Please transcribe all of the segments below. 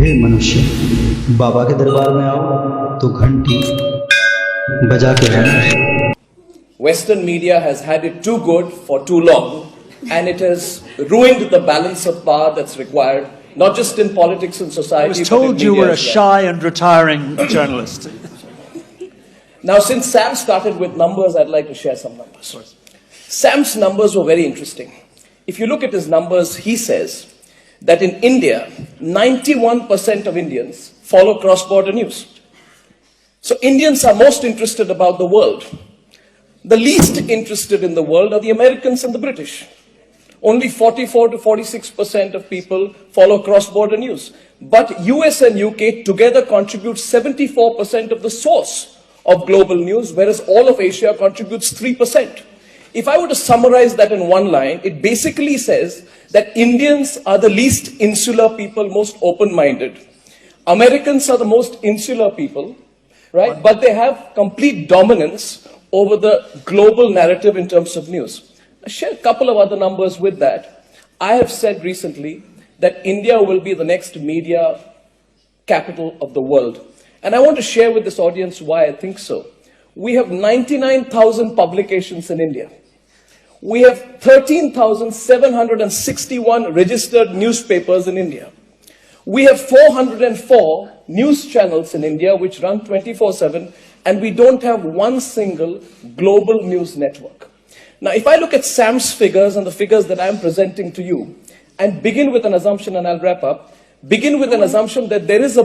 हे मनुष्य, बाबा के दरबार में आओ तो घंटी बजा के रहना। Western media has had it too good for too long, and it has ruined the balance of power that's required, not just in politics and society. I was told you were a shy and retiring journalist. Now, since Sam started with numbers, I'd like to share some numbers. Sam's numbers were very interesting. If you look at his numbers, he says that in India, 91% of Indians follow cross-border news. So Indians are most interested about the world. The least interested in the world are the Americans and the British. Only 44 to 46% of people follow cross-border news. But US and UK together contribute 74% of the source of global news, whereas all of Asia contributes 3%. If I were to summarize that in one line, it basically says that Indians are the least insular people, most open-minded. Americans are the most insular people, right? But they have complete dominance over the global narrative in terms of news. I'll share a couple of other numbers with that. I have said recently that India will be the next media capital of the world. And I want to share with this audience why I think so. We have 99,000 publications in India. We have 13,761 registered newspapers in India. We have 404 news channels in India which run 24/7, and we don't have one single global news network. Now, if I look at Sam's figures and the figures that I'm presenting to you, and begin with an assumption, and I'll wrap up, begin with an assumption that there is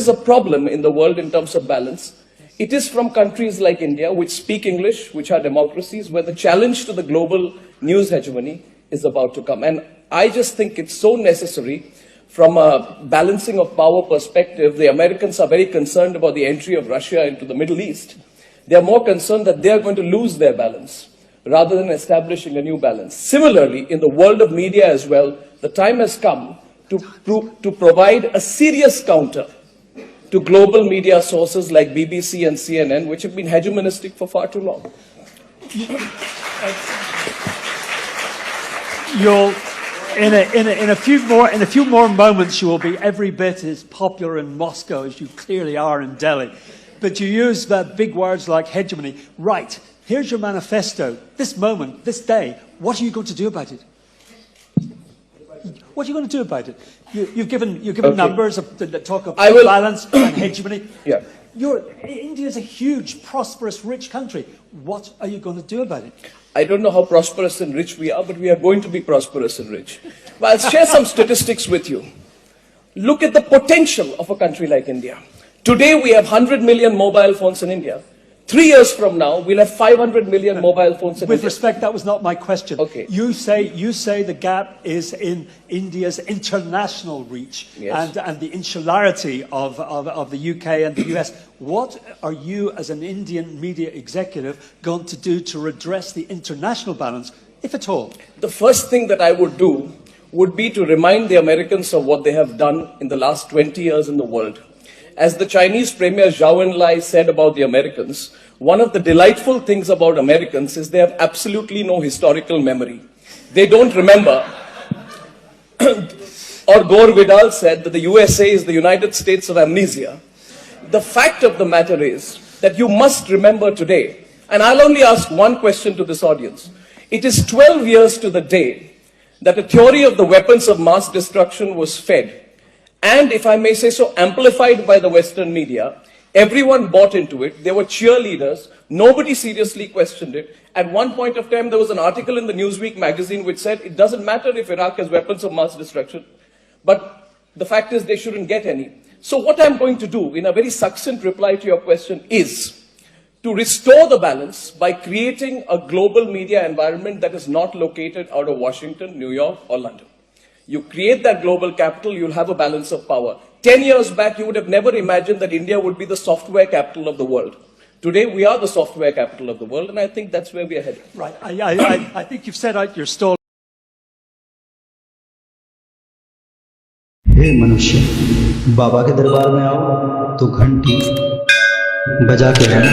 a problem in the world in terms of balance. It is from countries like India, which speak English, which are democracies, where the challenge to the global news hegemony is about to come. And I just think it's so necessary from a balancing of power perspective. The Americans are very concerned about the entry of Russia into the Middle East. They are more concerned that they are going to lose their balance rather than establishing a new balance. Similarly, in the world of media as well, the time has come to provide a serious counter to global media sources like BBC and CNN, which have been hegemonistic for far too long. In a few more moments, you will be every bit as popular in Moscow as you clearly are in Delhi. But you use big words like hegemony. Right, here's your manifesto. This moment, this day, what are you going to do about it? What are you going to do about it? You've given okay. Numbers that talk of balance and hegemony. Yeah. India is a huge, prosperous, rich country. What are you going to do about it? I don't know how prosperous and rich we are, but we are going to be prosperous and rich. But I'll share some statistics with you. Look at the potential of a country like India. Today we have 100 million mobile phones in India. 3 years from now, we'll have 500 million mobile phones in India. With respect, that was not my question. Okay. You say the gap is in India's international reach, yes, and the insularity of the UK and the US. What are you, as an Indian media executive, going to do to redress the international balance, if at all? The first thing that I would do would be to remind the Americans of what they have done in the last 20 years in the world. As the Chinese Premier Zhou Enlai said about the Americans, one of the delightful things about Americans is they have absolutely no historical memory. They don't remember. Or Gore Vidal said that the USA is the United States of amnesia. The fact of the matter is that you must remember today, and I'll only ask one question to this audience. It is 12 years to the day that a theory of the weapons of mass destruction was fed, and, if I may say so, amplified by the Western media. Everyone bought into it. There were cheerleaders. Nobody seriously questioned it. At one point of time, there was an article in the Newsweek magazine which said it doesn't matter if Iraq has weapons of mass destruction, but the fact is they shouldn't get any. So what I'm going to do, in a very succinct reply to your question, is to restore the balance by creating a global media environment that is not located out of Washington, New York, or London. You create that global capital, you'll have a balance of power. 10 years back, you would have never imagined that India would be the software capital of the world. Today, we are the software capital of the world, and I think that's where we are headed. Right. I think you've set out your stall. हे मनुष्य, बाबा के दरबार में आओ तो घंटी बजा के रहना।